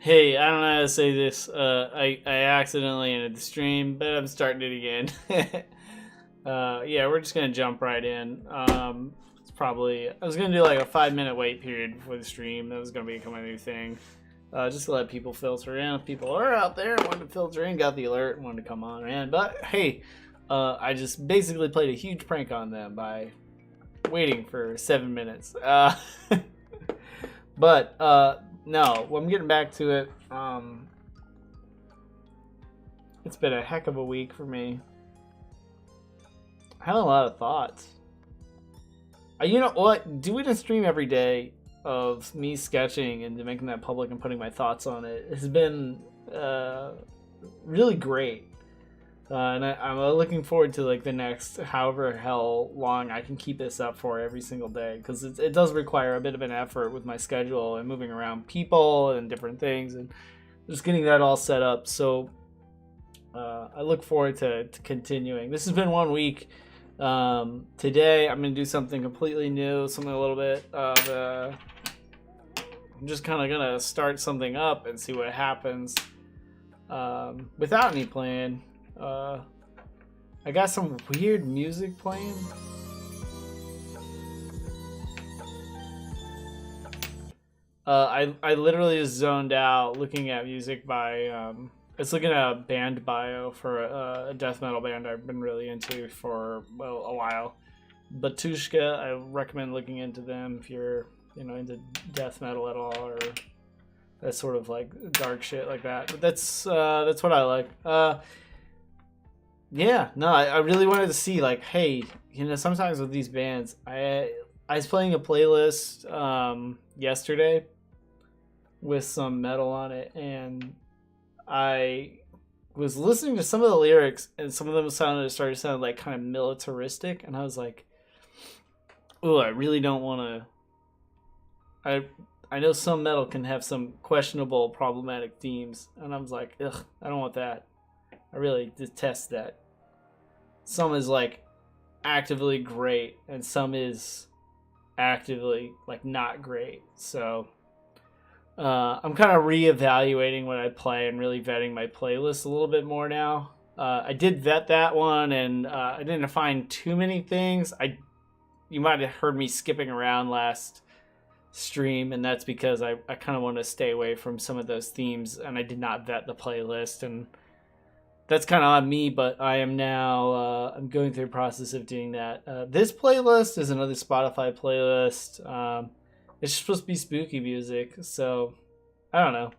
Hey, I don't know how to say this. I accidentally ended the stream, but I'm starting it again. Yeah, we're just gonna jump right in. It's probably I was gonna do like a 5 minute wait period before the stream. That was gonna become a new thing. Just to let people filter in. If people are out there, wanted to filter in, got the alert, wanted to come on in. But hey, I just basically played a huge prank on them by waiting for 7 minutes. But no, well, I'm getting back to it. It's been a heck of a week for me. I had a lot of thoughts. You know what? Doing a stream every day of me sketching and making that public and putting my thoughts on it has been really great. I'm looking forward to like the next however hell long I can keep this up for every single day, because it does require a bit of an effort with my schedule and moving around people and different things and just getting that all set up. So I look forward to continuing. This has been 1 week. Today I'm gonna do something completely new, something a little bit of I'm just kind of gonna start something up and see what happens without any plan. I got some weird music playing. I literally just zoned out looking at music by it's looking at a band bio for a death metal band I've been really into for a while. Batushka, I recommend looking into them if you're into death metal at all, or that sort of like dark shit like that. But that's what I like. Yeah, no, I really wanted to see, like, hey, sometimes with these bands, I was playing a playlist yesterday with some metal on it, and I was listening to some of the lyrics, and some of them started to sound like kind of militaristic, and I was like, oh, I really don't want to. I know some metal can have some questionable, problematic themes, and I was like, ugh, I don't want that. I really detest that. Some is like actively great, and some is actively like not great. So I'm kind of reevaluating what I play and really vetting my playlist a little bit more now. I did vet that one, and I didn't find too many things. You might have heard me skipping around last stream, and that's because I kind of want to stay away from some of those themes, and I did not vet the playlist, and that's kind of on me, but I am now I'm going through the process of doing that. This playlist is another Spotify playlist. It's supposed to be spooky music, so I don't know.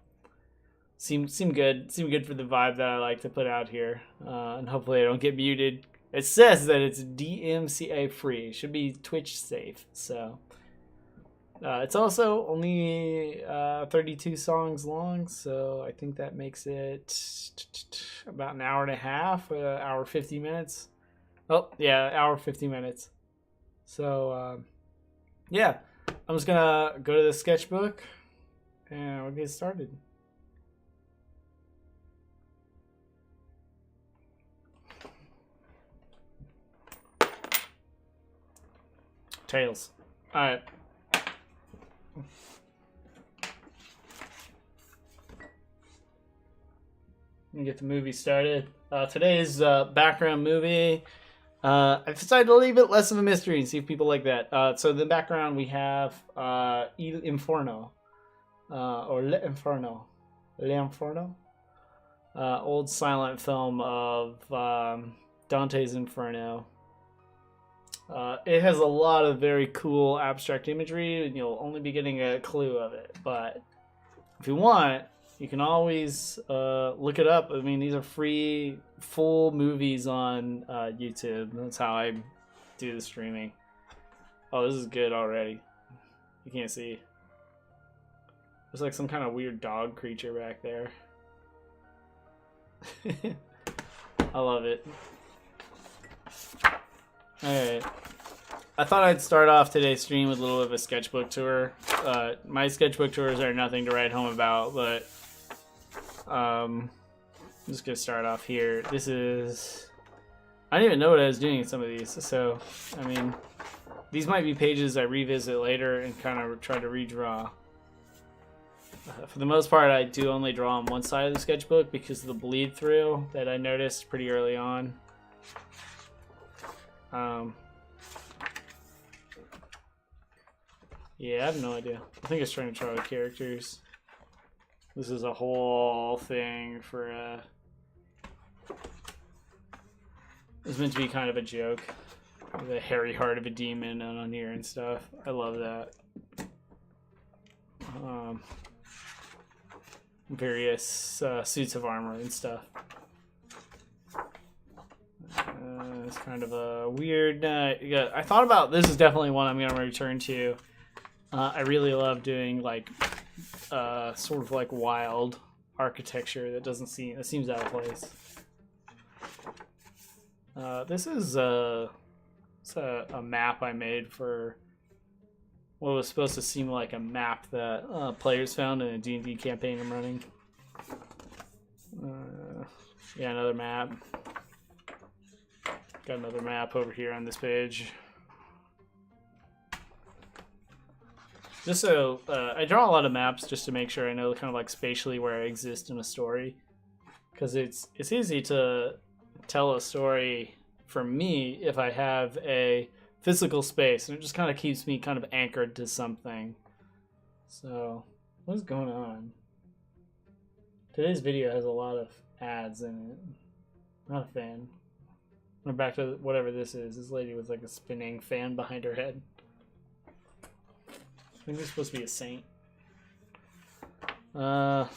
Seem good for the vibe that I like to put out here, and hopefully I don't get muted. It says that it's DMCA free. It should be Twitch safe, so. It's also only 32 songs long, so I think that makes it about an hour and a half, hour 50 minutes. Oh, yeah, hour 50 minutes. So, yeah, I'm just gonna go to the sketchbook and we'll get started. Tails. All right. And get the movie started. Today's background movie. I decided to leave it less of a mystery and see if people like that. So in the background we have Il Inferno, or L'Inferno, L'Inferno, old silent film of Dante's Inferno. It has a lot of very cool abstract imagery, and you'll only be getting a clue of it. But if you want, you can always look it up. I mean, these are free, full movies on YouTube. That's how I do the streaming. Oh, this is good already. You can't see. There's like some kind of weird dog creature back there. I love it. Alright. I thought I'd start off today's stream with a little bit of a sketchbook tour. My sketchbook tours are nothing to write home about, but I'm just gonna start off here. This is, I didn't even know what I was doing in some of these, so I mean, these might be pages I revisit later and kind of try to redraw. For the most part, I do only draw on one side of the sketchbook because of the bleed through that I noticed pretty early on. Yeah, I have no idea. I think it's trying to draw the characters. This is a whole thing for it's meant to be kind of a joke. The hairy heart of a demon on here and stuff. I love that. Various suits of armor and stuff. It's kind of a weird. Yeah, I thought about this is definitely one I'm going to return to. I really love doing like sort of like wild architecture that doesn't seem that seems out of place. This is it's a map I made for what was supposed to seem like a map that players found in a D&D campaign I'm running. Yeah, another map. Got another map over here on this page. Just so I draw a lot of maps just to make sure I know kind of like spatially where I exist in a story, because it's easy to tell a story for me if I have a physical space, and it just kind of keeps me kind of anchored to something. So what's going on? Today's video has a lot of ads in it. Not a fan. We're back to whatever this is. This lady with like a spinning fan behind her head. I think it's supposed to be a saint. I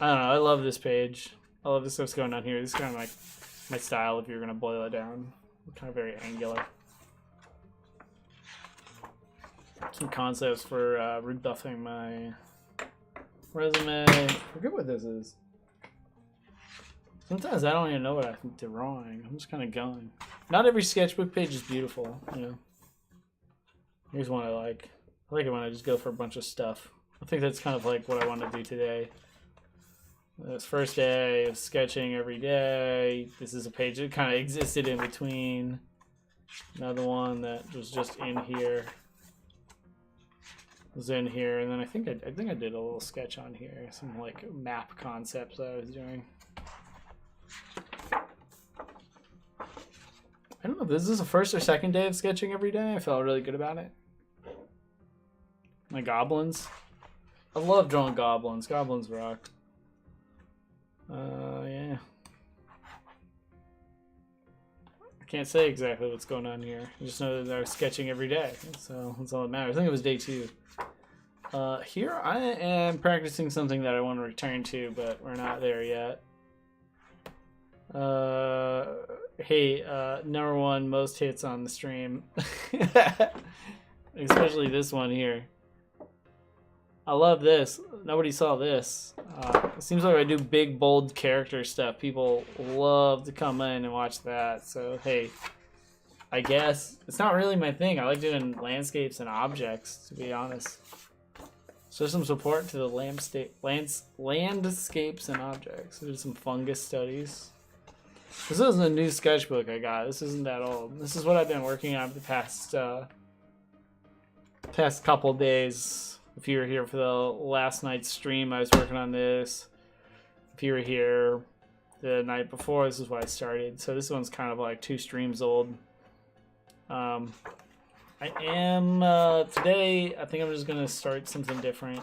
don't know. I love this page. I love the stuff's going on here. This is kind of like my style if you're going to boil it down. Kind of very angular. Some concepts for rebuffing my resume. I forget what this is. Sometimes I don't even know what I'm drawing. I'm just kind of going. Not every sketchbook page is beautiful, you know. Here's one I like. I like it when I just go for a bunch of stuff. I think that's kind of like what I want to do today. This first day of sketching every day. This is a page that kind of existed in between. Another one that was just in here. Was in here, and then I think I did a little sketch on here. Some like map concepts that I was doing. I don't know if this is the first or second day of sketching every day. I felt really good about it. My goblins. I love drawing goblins. Goblins rock. Yeah. I can't say exactly what's going on here. I just know that I was sketching every day, so that's all that matters. I think it was day 2. Here I am practicing something that I want to return to, but we're not there yet. Hey, number 1 most hits on the stream. Especially this one here. I love this. Nobody saw this. It seems like I do big, bold character stuff. People love to come in and watch that. So, hey, I guess it's not really my thing. I like doing landscapes and objects, to be honest. So some support to the landscapes and objects. There's some fungus studies. This is a new sketchbook I got. This isn't that old. This is what I've been working on the past couple days. If you were here for the last night's stream, I was working on this. If you were here the night before, this is what I started. So this one's kind of like 2 streams old. I am today. I think I'm just gonna start something different.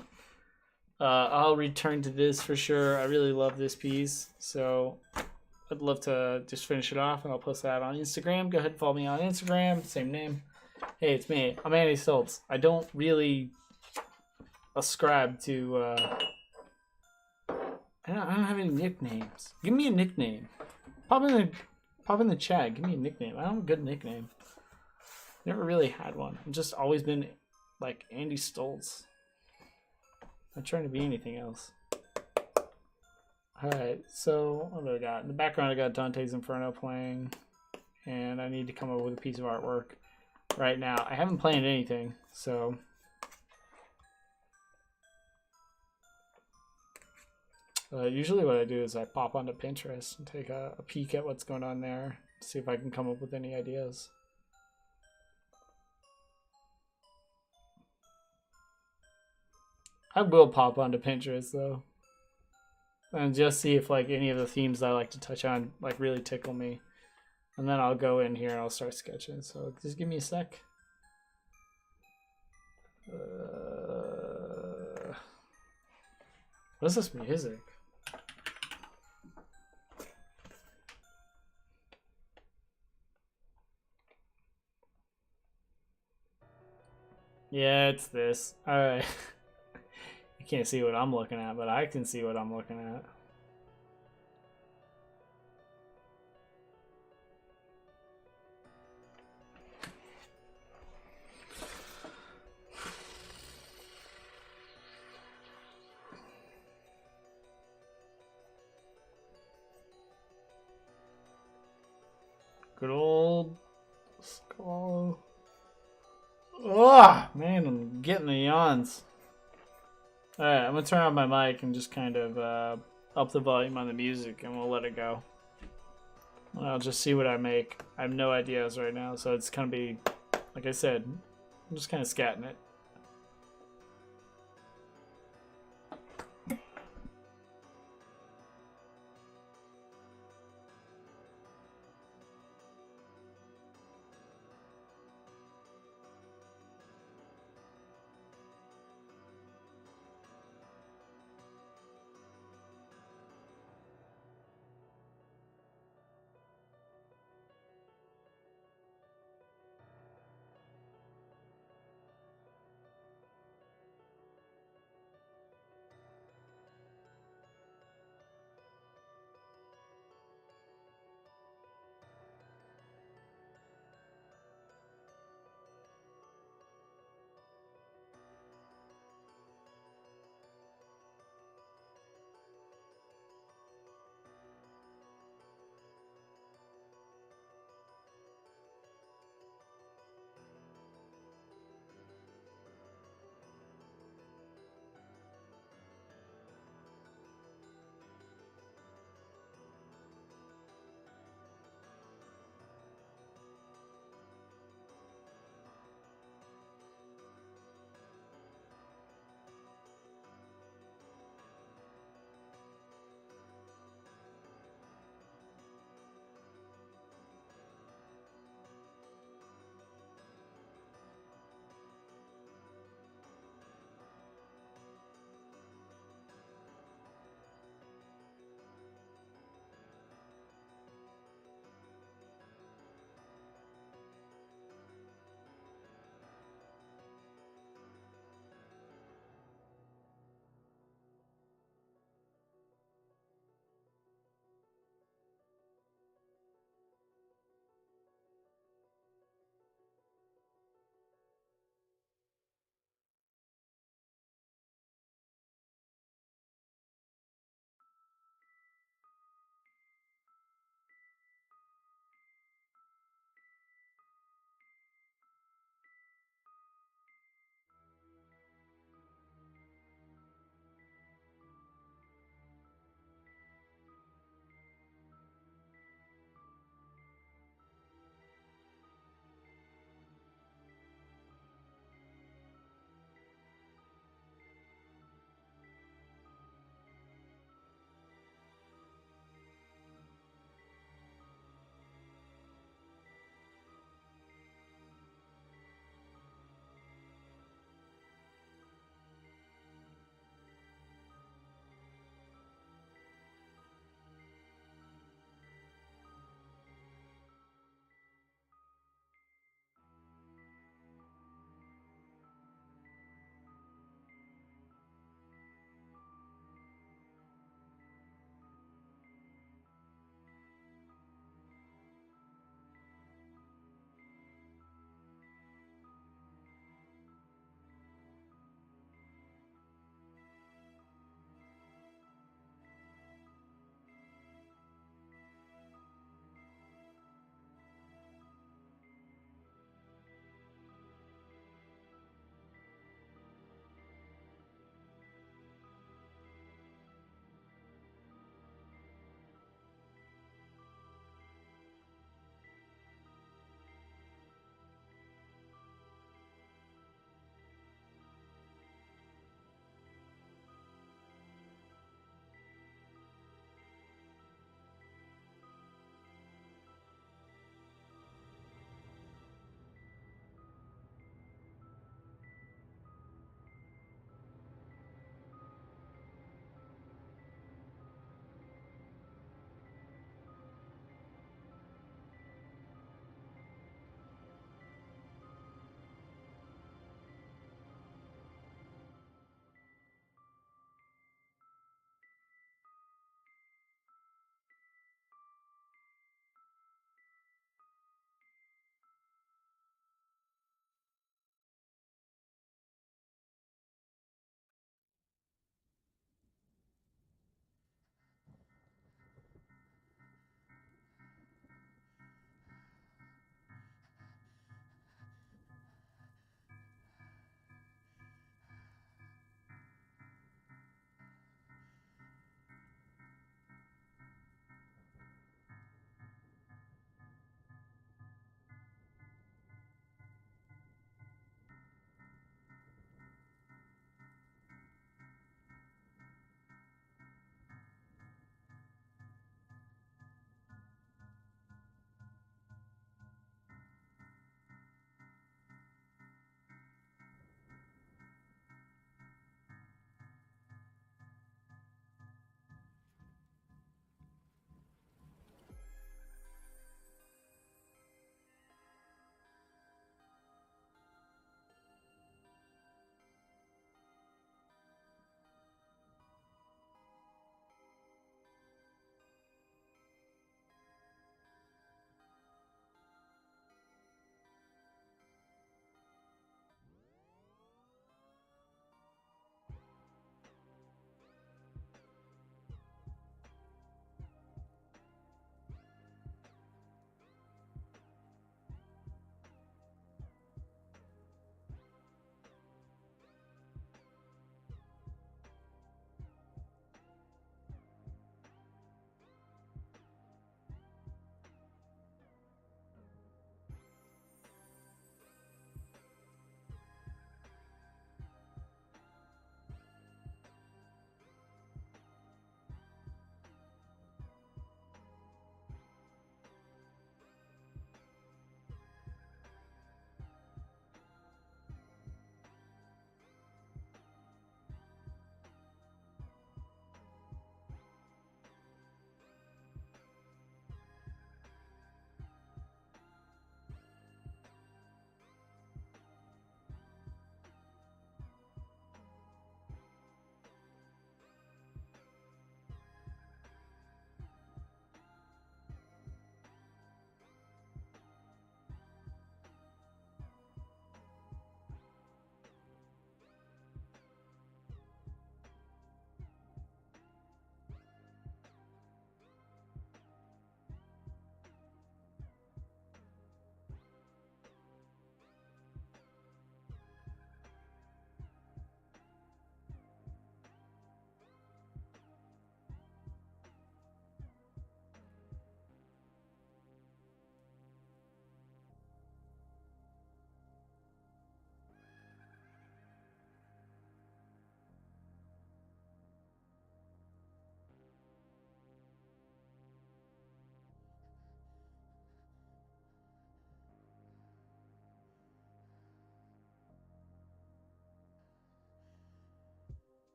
I'll return to this for sure. I really love this piece, so I'd love to just finish it off, and I'll post that on Instagram. Go ahead and follow me on Instagram. Same name. Hey, it's me. I'm Andy Stoltz. I don't really ascribe to. I don't have any nicknames. Give me a nickname. Pop in the chat. Give me a nickname. I don't have a good nickname. Never really had one. I've just always been like Andy Stoltz. Not trying to be anything else. Alright, so what do I got? In the background I got Dante's Inferno playing. And I need to come up with a piece of artwork right now. I haven't planned anything, so usually what I do is I pop onto Pinterest and take a peek at what's going on there. See if I can come up with any ideas. I will pop onto Pinterest though, and just see if like any of the themes I like to touch on like really tickle me, and then I'll go in here and I'll start sketching. So just give me a sec. What is this music? Yeah, it's this. Alright. You can't see what I'm looking at, but I can see what I'm looking at. Good old skull. Oh, man, I'm getting the yawns. Alright, I'm gonna turn on my mic and just kind of up the volume on the music and we'll let it go. And I'll just see what I make. I have no ideas right now, so it's gonna be, like I said, I'm just kind of scatting it.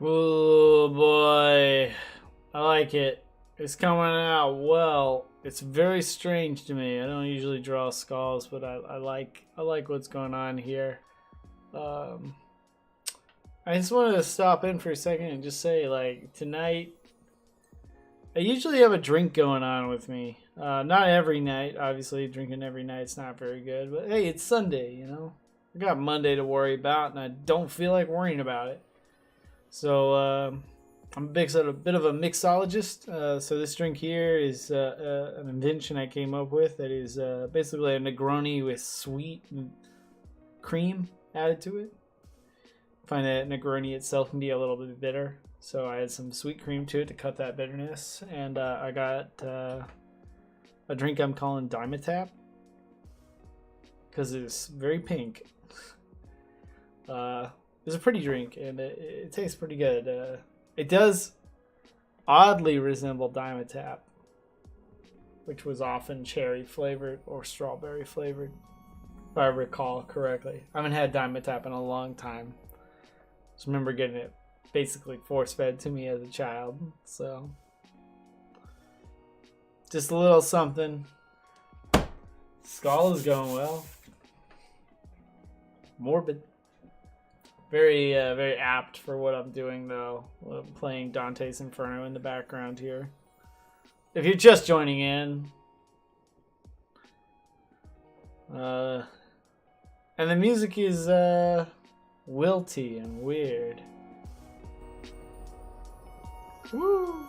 Oh boy, I like it. It's coming out well. It's very strange to me. I don't usually draw skulls, but I like what's going on here. I just wanted to stop in for a second and just say, like, tonight, I usually have a drink going on with me. Not every night, obviously. Drinking every night's not very good, but hey, it's Sunday, you know. I got Monday to worry about, and I don't feel like worrying about it. So I'm a bit of a mixologist. So this drink here is an invention I came up with that is basically a Negroni with sweet cream added to it. I find that Negroni itself can be a little bit bitter, so I add some sweet cream to it to cut that bitterness. And I got a drink I'm calling Dimetap because it's very pink. It's a pretty drink, and it tastes pretty good. It does oddly resemble Dimetap, which was often cherry flavored or strawberry flavored, if I recall correctly. I haven't had Dimetap in a long time. Just remember getting it basically force fed to me as a child. So, just a little something. Skull is going well. Morbid. Very, very apt for what I'm doing, though. I'm playing Dante's Inferno in the background here. If you're just joining in, and the music is wilty and weird. Woo!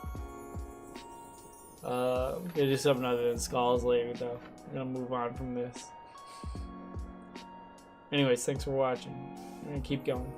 We'll do something other than skulls later, though. I'm gonna move on from this. Anyways, thanks for watching. I'm gonna keep going.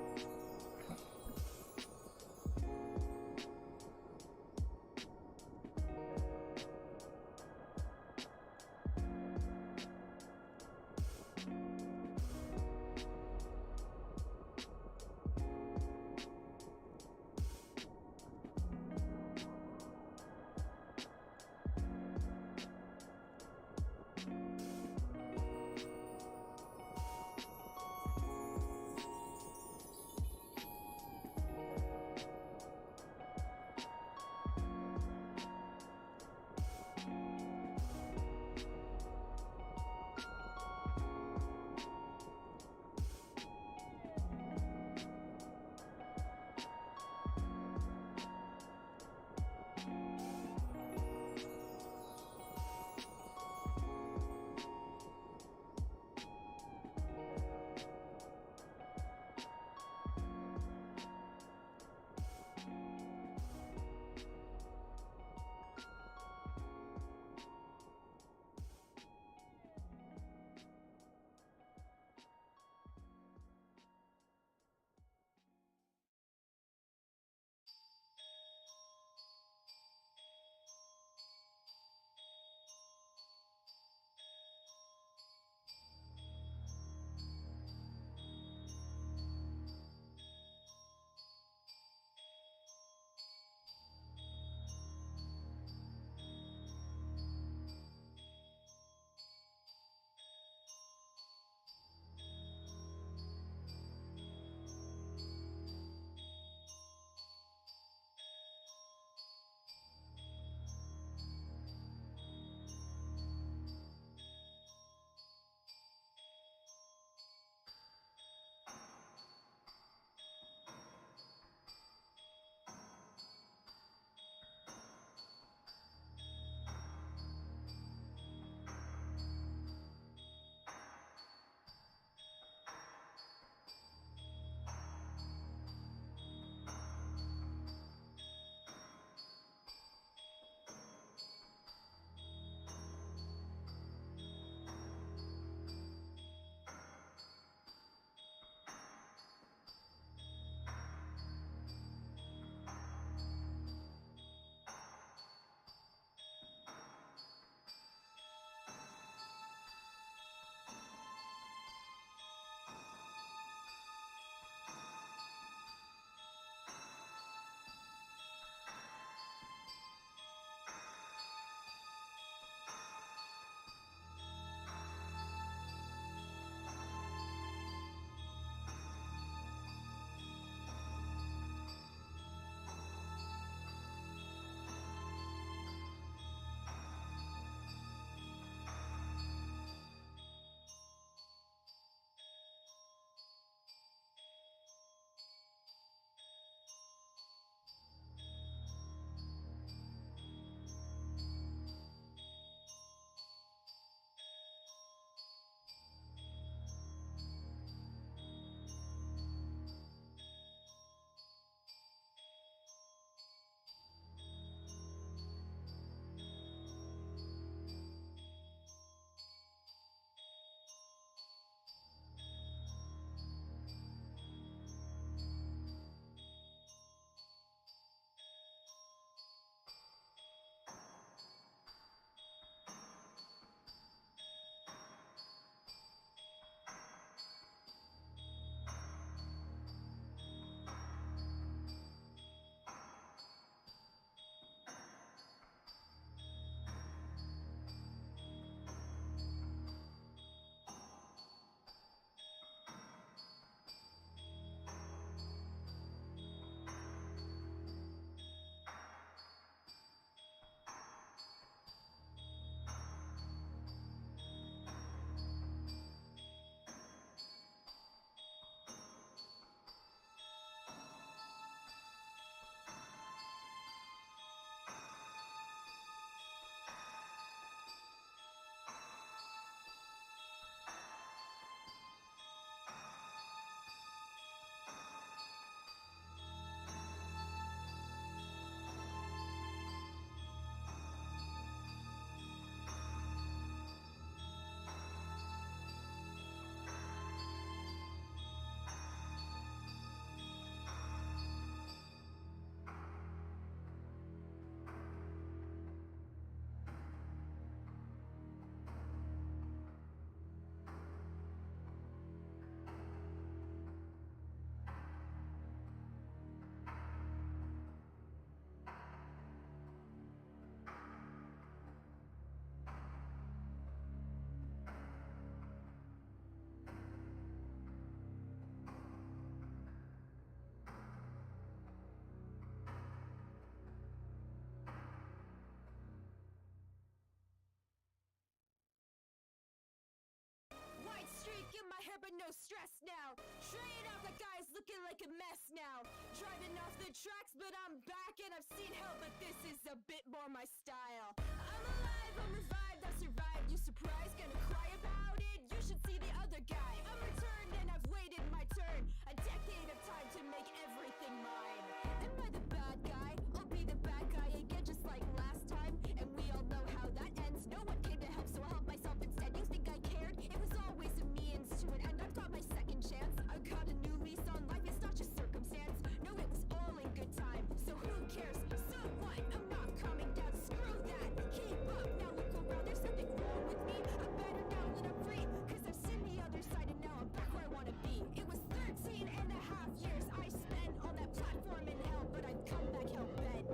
no stress now. Straight off the guy's looking like a mess now. Driving off the tracks, but I'm back and I've seen hell, but this is a bit more my style. I'm alive, I'm revived, I survived. You surprised, gonna cry about it? You should see the other guy. I'm returned and I've waited my turn. A decade of time to make everything mine. Am I the bad guy? I'll be the bad guy again, just like last time. And we all know how that ends. No one came to help, so I'll help myself instead. You think I cared? It was always a means to an end. I've got my second chance. I got a new lease on life. It's not just circumstance. No, it was all in good time. So who cares? So what? I'm not coming down. Screw that. Keep up. Now look around. There's something wrong with me. I'm better now that I'm free. Cause I've seen the other side and now I'm back where I wanna be. It was 13 and a half years I spent on that platform in hell, but I've come back hell bent.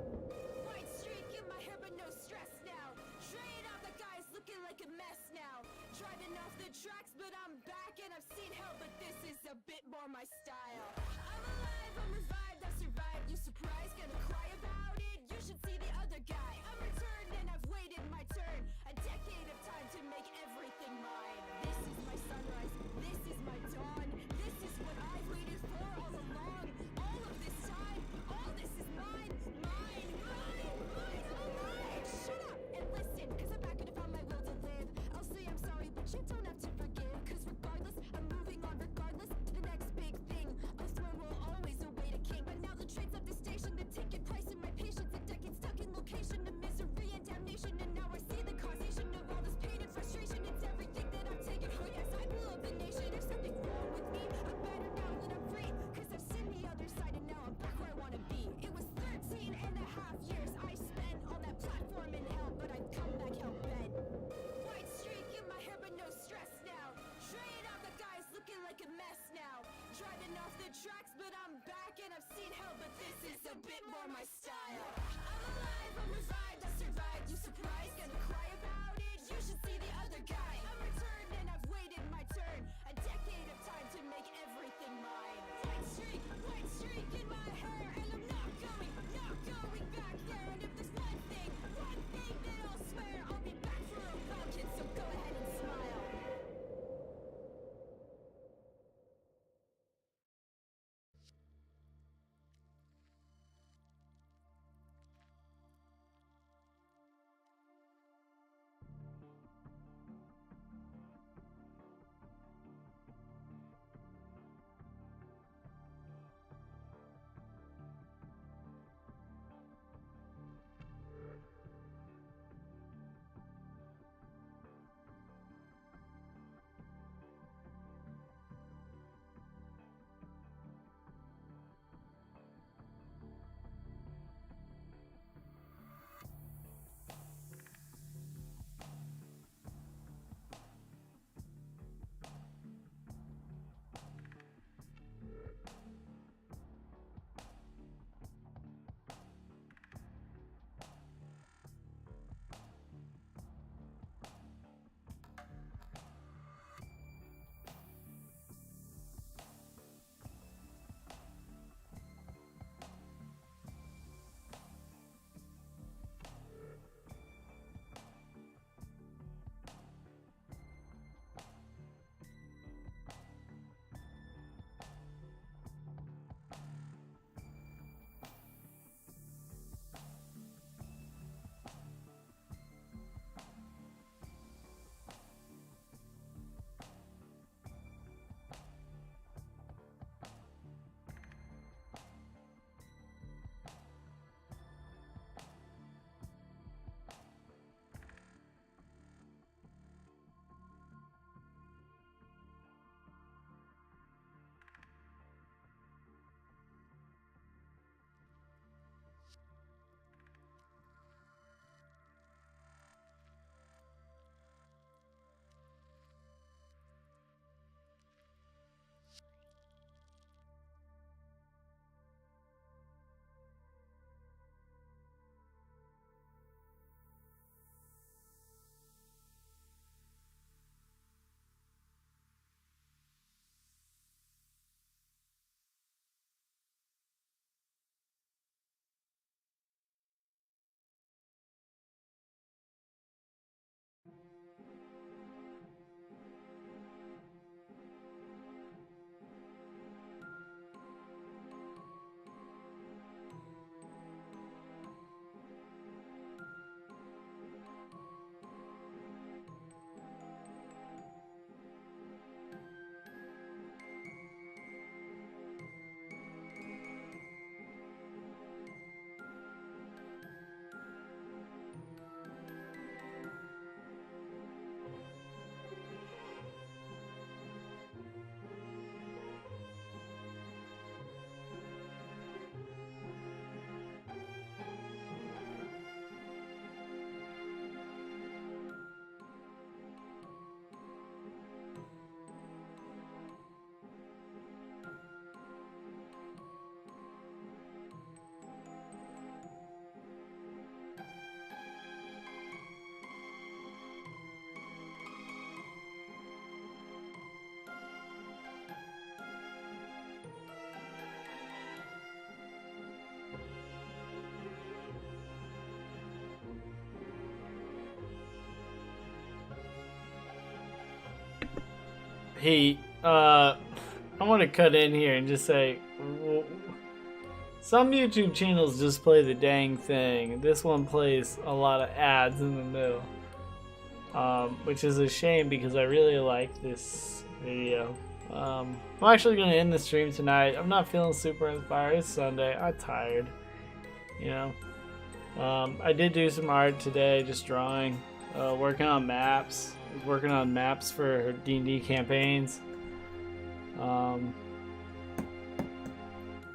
White streak in my hair, but no stress now. Straight off the guy's looking like a mess now. Driving off the tracks, but I'm back and I've seen hell, but this is a bit more my style. I'm alive, I'm revived, I survived. You surprised, gonna cry about it? You should see the other guy. I'm returned and I've waited my turn. A decade of time to make everything mine. This is my sunrise, this is my dawn. This is what I've waited for all along. All of this time, all this is mine. Mine, all mine. Shut up and listen, cause I'm back and I found my will to live. I'll say I'm sorry, but you don't have to forgive. Cause regardless, I'm moving on regardless to the next big thing. Hey, I want to cut in here and just say, some YouTube channels just play the dang thing. This one plays a lot of ads in the middle, which is a shame because I really like this video. I'm actually going to end the stream tonight. I'm not feeling super inspired. It's Sunday. I'm tired, you know. I did do some art today, just drawing, working on maps. I was working on maps for D&D campaigns. I'm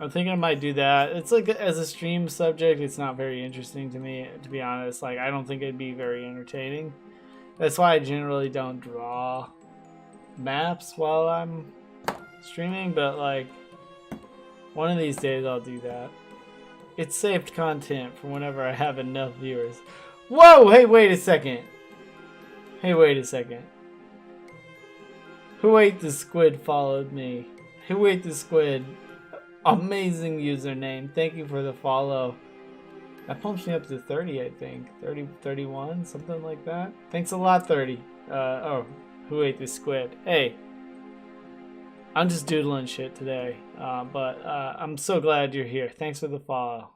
thinking I might do that. It's like, as a stream subject, it's not very interesting to me, to be honest. Like, I don't think it'd be very entertaining. That's why I generally don't draw maps while I'm streaming, but like, one of these days I'll do that. It's saved content for whenever I have enough viewers. Whoa! Hey, wait a second. Hey, wait a second. Who ate the squid followed me? Who ate the squid? Amazing username. Thank you for the follow. That pumps me up to 30, I think. 30, 31, something like that. Thanks a lot, 30. Oh, who ate the squid? Hey. I'm just doodling shit today. But I'm so glad you're here. Thanks for the follow.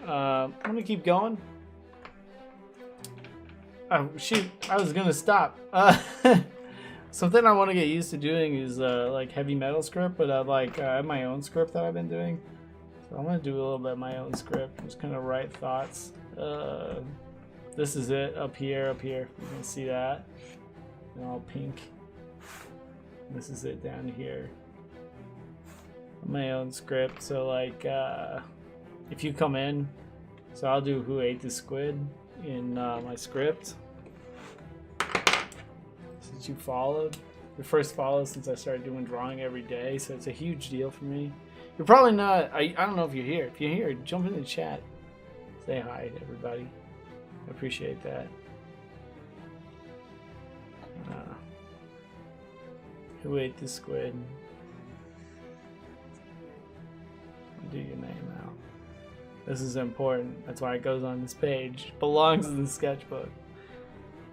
I'm gonna keep going. Oh, shoot. I was gonna stop. Something I want to get used to doing is like heavy metal script, but I have my own script that I've been doing. So I'm gonna do a little bit of my own script, just kind of write thoughts. This is it up here. You can see that, and all pink. This is it down here. My own script. So like, if you come in, so I'll do who ate the squid in my script. Since you followed, your first follow since I started doing drawing every day, so it's a huge deal for me. You're probably not, I don't know if you're here. If you're here, jump in the chat. Say hi to everybody. I appreciate that. Who ate the squid? Do your name out. This is important. That's why it goes on this page. It belongs in the sketchbook.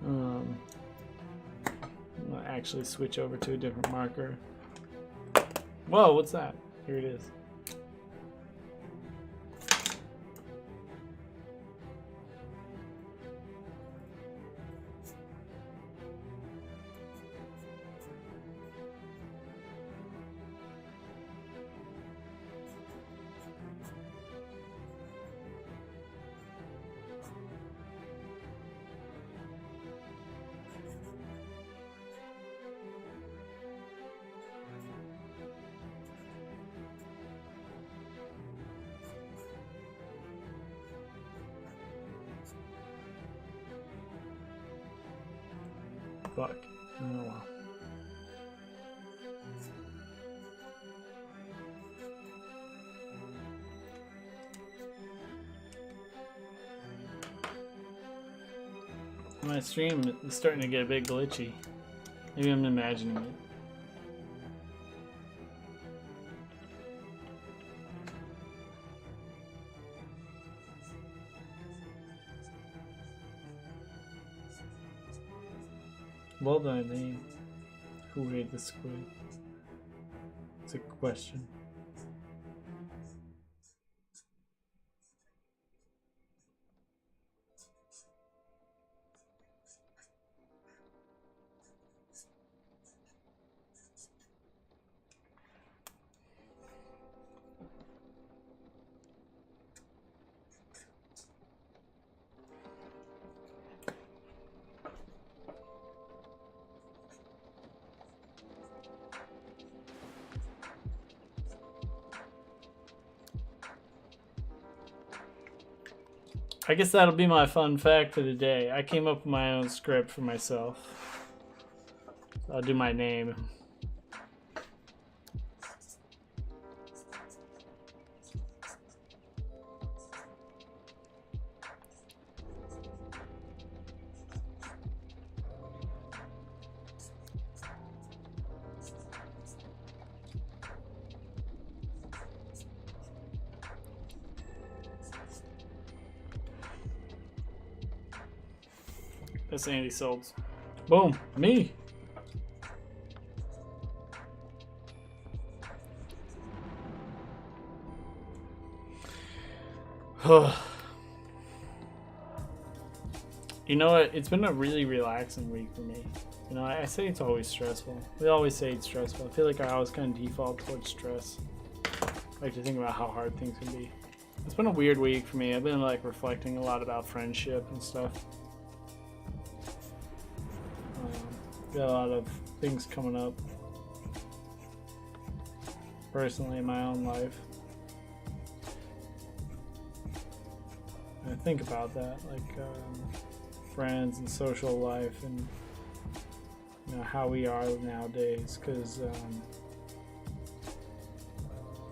I'm gonna actually switch over to a different marker. Whoa, what's that? Here it is. Fuck. Oh well. My stream is starting to get a bit glitchy. Maybe I'm imagining it. Well done, name. Who ate the squid? It's a question. I guess that'll be my fun fact for the day. I came up with my own script for myself. So I'll do my name. That's Andy Solds. Boom. Me. You know what? It's been a really relaxing week for me. You know, I say it's always stressful. We always say it's stressful. I feel like I always kind of default towards stress. I like to think about how hard things can be. It's been a weird week for me. I've been like reflecting a lot about friendship and stuff. Got a lot of things coming up personally in my own life. And I think about that, like friends and social life, and you know how we are nowadays. Because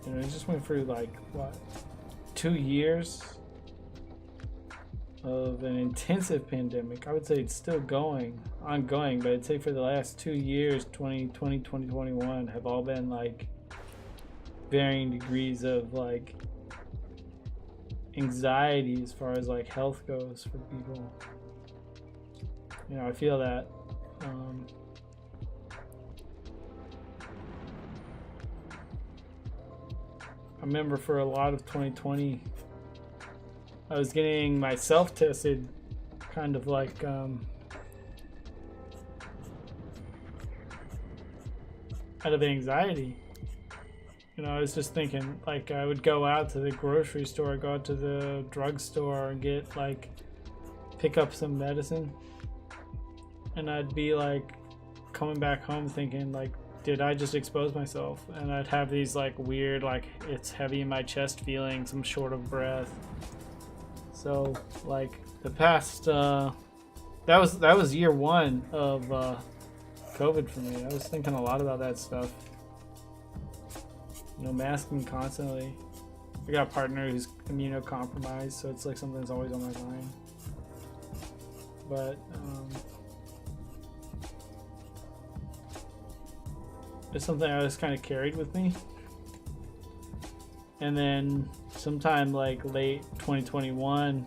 you know, I just went through like what, 2 years of an intensive pandemic. I would say it's still ongoing, but I'd say for the last 2 years, 2020, 2021, have all been like varying degrees of like anxiety as far as like health goes for people. You know, I feel that I remember for a lot of 2020 I was getting myself tested kind of like out of anxiety. You know, I was just thinking, like, I would go out to the grocery store, go out to the drugstore and get like pick up some medicine, and I'd be like coming back home thinking like, did I just expose myself? And I'd have these like weird, like it's heavy in my chest feelings, I'm short of breath. So like the past that was year one of COVID for me. I was thinking a lot about that stuff. You know, masking constantly. I got a partner who's immunocompromised, so it's like something that's always on my mind. But it's something I just kind of carried with me. And then sometime like late 2021,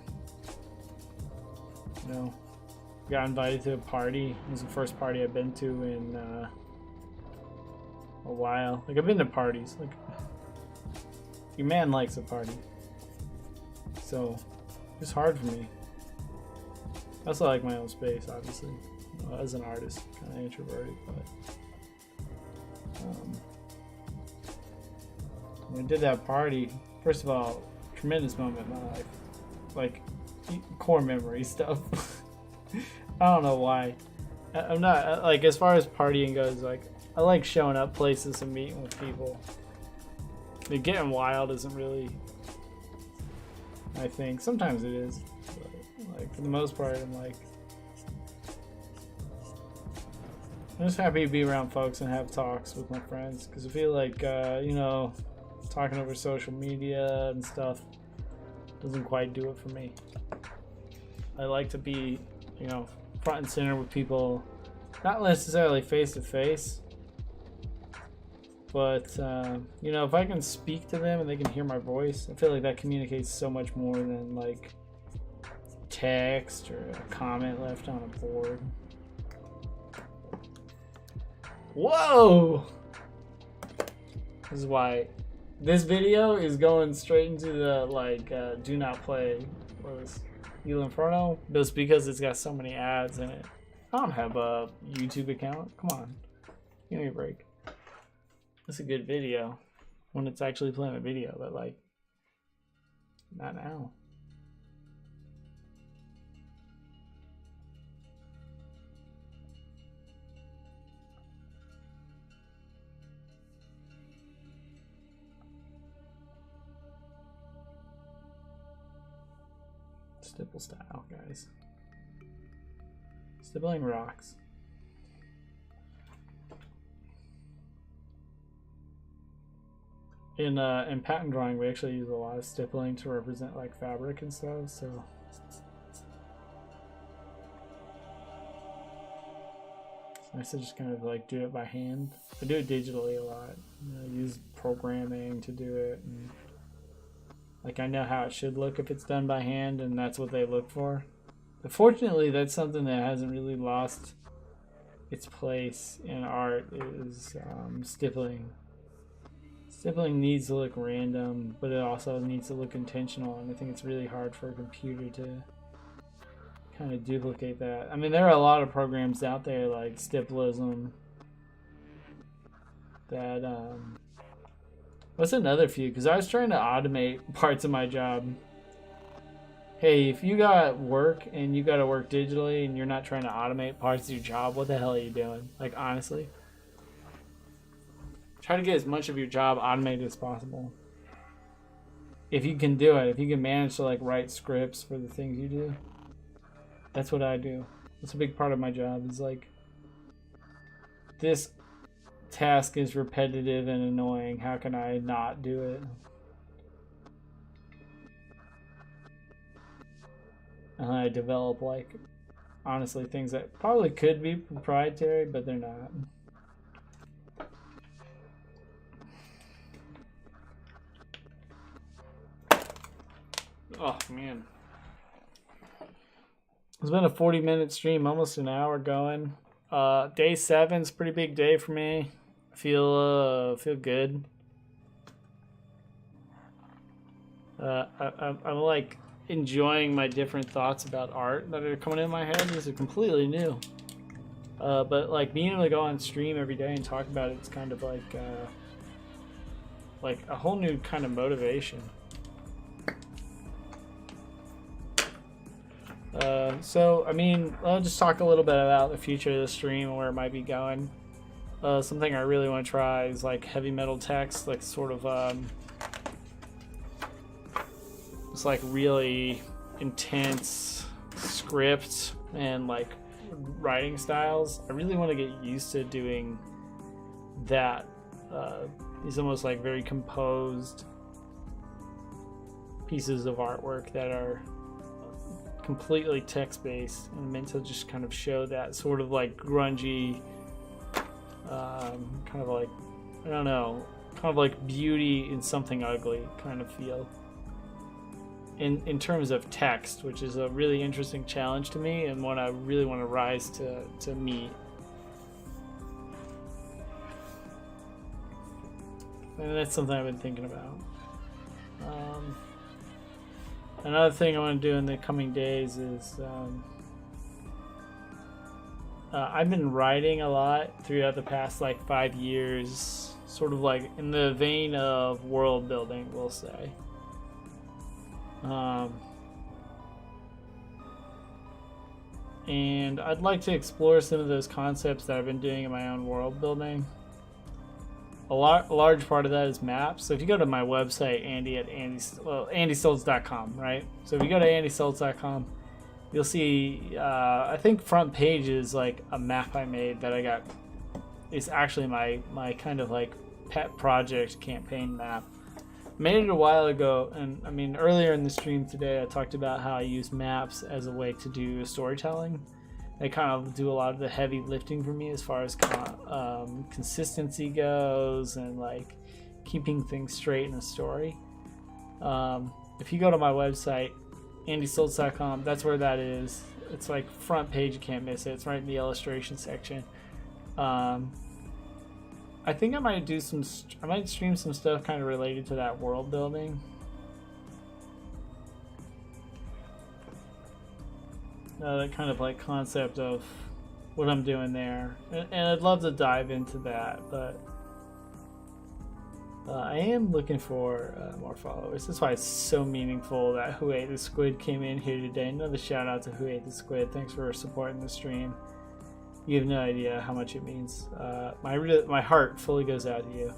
you know, got invited to a party. It was the first party I've been to in a while. Like, I've been to parties. Like, your man likes a party. So it's hard for me. I also like my own space, obviously. As an artist, kind of introverted, but when I did that party, first of all, tremendous moment in my life. Like, core memory stuff. I don't know why. I'm not, like, as far as partying goes, like, I like showing up places and meeting with people. Like, getting wild isn't really my thing. Sometimes it is. But, like, for the most part, I'm just happy to be around folks and have talks with my friends. Because I feel like, you know, talking over social media and stuff doesn't quite do it for me. I like to be, you know, front and center with people, not necessarily face to face, but you know, if I can speak to them and they can hear my voice, I feel like that communicates so much more than like text or a comment left on a board. Whoa! This is why this video is going straight into the like do not play. What was El Inferno? Just because it's got so many ads in it. I don't have a YouTube account. Come on, give me a break. It's a good video when it's actually playing a video, but like not now. Stipple style, guys. Stippling rocks. In pattern drawing, we actually use a lot of stippling to represent like fabric and stuff. So it's nice to just kind of like do it by hand. I do it digitally a lot. You know, I use programming to do it. And like, I know how it should look if it's done by hand, and that's what they look for. But fortunately, that's something that hasn't really lost its place in art is stippling. Stippling needs to look random, but it also needs to look intentional, and I think it's really hard for a computer to kind of duplicate that. I mean, there are a lot of programs out there like Stipplism that what's another few? Because I was trying to automate parts of my job. Hey, if you got work and you got to work digitally and you're not trying to automate parts of your job, what the hell are you doing? Like, honestly, try to get as much of your job automated as possible. If you can do it, if you can manage to like write scripts for the things you do, that's what I do. That's a big part of my job. Is like, this task is repetitive and annoying. How can I not do it? And I develop, like, honestly, things that probably could be proprietary, but they're not. Oh, man. It's been a 40-minute stream, almost an hour going. Day 7's a pretty big day for me. I feel good. I'm like enjoying my different thoughts about art that are coming in my head. These are completely new. But like being able to go on stream every day and talk about it's kind of like a whole new kind of motivation. So I mean, I'll just talk a little bit about the future of the stream and where it might be going. Something I really want to try is like heavy metal text, like sort of it's like really intense script and like writing styles. I really want to get used to doing that. These almost like very composed pieces of artwork that are completely text-based and meant to just kind of show that sort of like grungy, kind of like, I don't know, kind of like beauty in something ugly kind of feel. In terms of text, which is a really interesting challenge to me and one I really want to rise to meet. And that's something I've been thinking about. Another thing I want to do in the coming days is I've been writing a lot throughout the past like 5 years, sort of like in the vein of world building, we'll say. And I'd like to explore some of those concepts that I've been doing in my own world building. A large part of that is maps. So if you go to my website, andystoltz.com, right? So if you go to andystoltz.com, you'll see, I think front page is like a map I made that I got. It's actually my kind of like pet project campaign map. Made it a while ago, and I mean earlier in the stream today I talked about how I use maps as a way to do storytelling. They kind of do a lot of the heavy lifting for me as far as consistency goes and like keeping things straight in a story. If you go to my website, andystoltz.com, that's where that is. It's like front page, you can't miss it. It's right in the illustration section. I think I might stream some stuff kind of related to that world building. That kind of like concept of what I'm doing there, and I'd love to dive into that, but I am looking for more followers. That's why it's so meaningful that Who Ate the Squid came in here today. Another shout out to Who Ate the Squid. Thanks for supporting the stream. You have no idea how much it means. My heart fully goes out to you.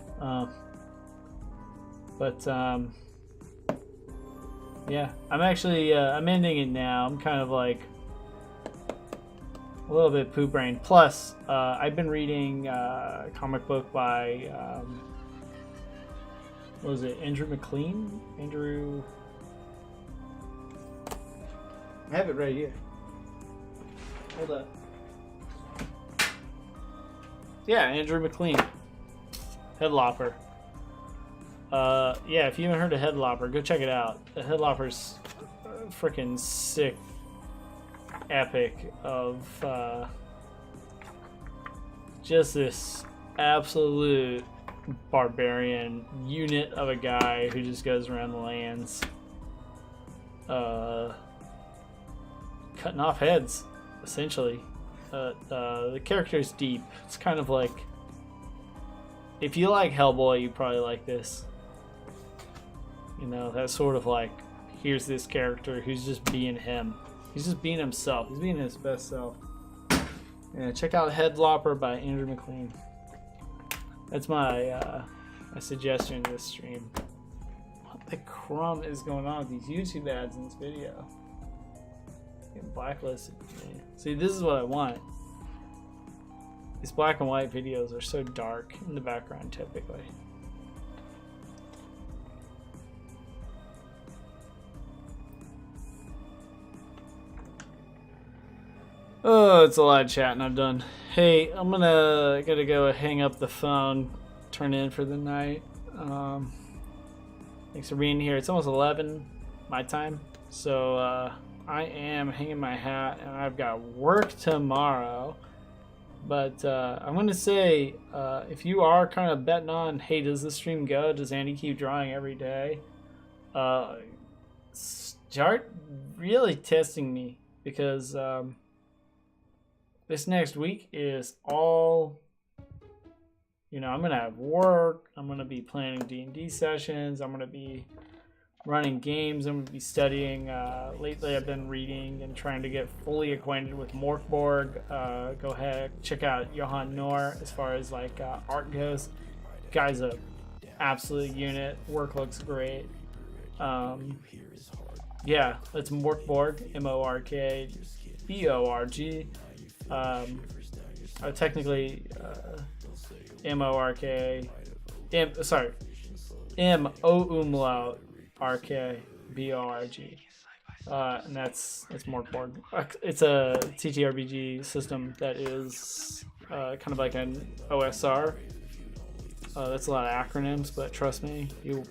Yeah, I'm actually I'm ending it now. I'm kind of like a little bit poop brain. Plus, I've been reading a comic book by what was it? Andrew McLean? I have it right here. Hold up. Yeah, Andrew McLean. Headlopper. Yeah, if you haven't heard of Headlopper, go check it out. The Headlopper's freaking sick epic of just this absolute barbarian unit of a guy who just goes around the lands cutting off heads, essentially. The character is deep. It's kind of like, if you like Hellboy, you probably like this. You know, that's sort of like, here's this character who's just being him. He's just being himself. He's being his best self. Yeah, check out Headlopper by Andrew McLean. That's my suggestion to this stream. What the crumb is going on with these YouTube ads in this video? Getting blacklisted. Man. See, this is what I want. These black and white videos are so dark in the background typically. Oh, it's a lot of chatting I've done. Hey, I'm gotta go hang up the phone, turn in for the night. Thanks for being here. It's almost 11 my time, so I am hanging my hat and I've got work tomorrow. But I'm gonna say, if you are kind of betting on, hey, does this stream go? Does Andy keep drawing every day? Start really testing me, because this next week is all, you know, I'm going to have work. I'm going to be planning D&D sessions. I'm going to be running games. I'm going to be studying. Lately, I've been reading and trying to get fully acquainted with Morkborg. Go ahead, check out Johan Noor as far as like art goes. Guy's a absolute unit. Work looks great. Yeah, it's Morkborg, MORKBORG. Technically MORK, sorry, MO RK BORG, and that's Morkborg. It's a TTRPG system that is kind of like an OSR. That's a lot of acronyms, but trust me, you'll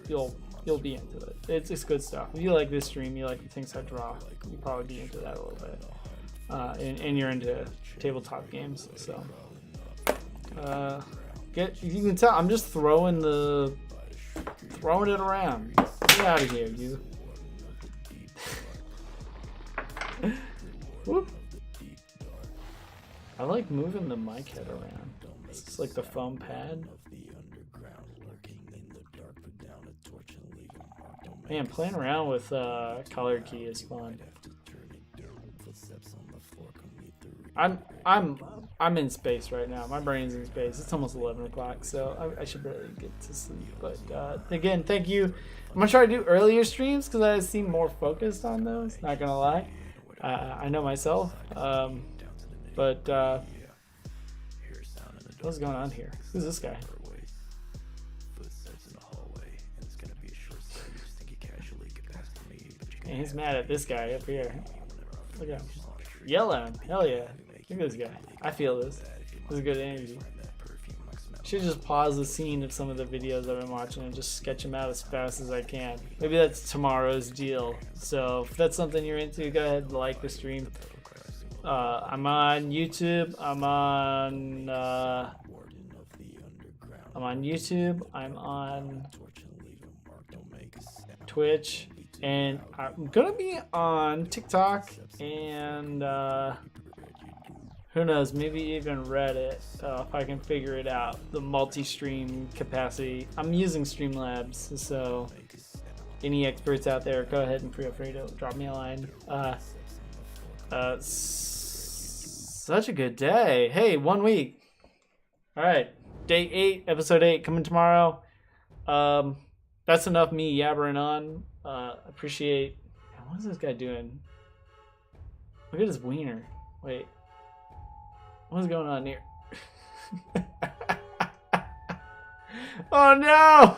be into it. It's good stuff. If you like this stream, you like the things I draw, you'll probably be into that a little bit. And you're into tabletop games, so you can tell I'm just throwing it around. Get out of here, you. Whoop. I like moving the mic head around. It's like the foam pad. Man, playing around with color key is fun. I'm in space right now. My brain's in space. It's almost 11 o'clock, so I should really get to sleep. But again, thank you. I'm gonna try to do earlier streams because I seem more focused on those. Not gonna lie, I know myself. But what's going on here? Who's this guy? And he's mad at this guy up here. Look at him. Yell at him. Hell yeah. Look at this guy. I feel this. This is good energy. Should just pause the scene of some of the videos I've been watching and just sketch them out as fast as I can. Maybe that's tomorrow's deal. So if that's something you're into, go ahead and like the stream. I'm on YouTube. I'm on YouTube. I'm on Twitch. And I'm gonna be on TikTok and who knows, maybe even Reddit if I can figure it out. The multi-stream capacity. I'm using Streamlabs, so any experts out there, go ahead and feel free to drop me a line. Such a good day. Hey, 1 week. All right, day 8, episode 8 coming tomorrow. That's enough me yabbering on. Appreciate. What is this guy doing? Look at his wiener. Wait. What's going on here? Oh no!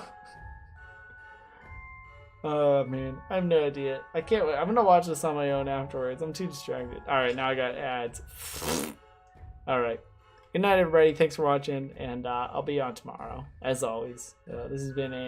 Oh man, I have no idea. I can't wait. I'm gonna watch this on my own afterwards. I'm too distracted. Alright, now I got ads. Alright. Good night, everybody. Thanks for watching, and I'll be on tomorrow, as always. This has been Andy.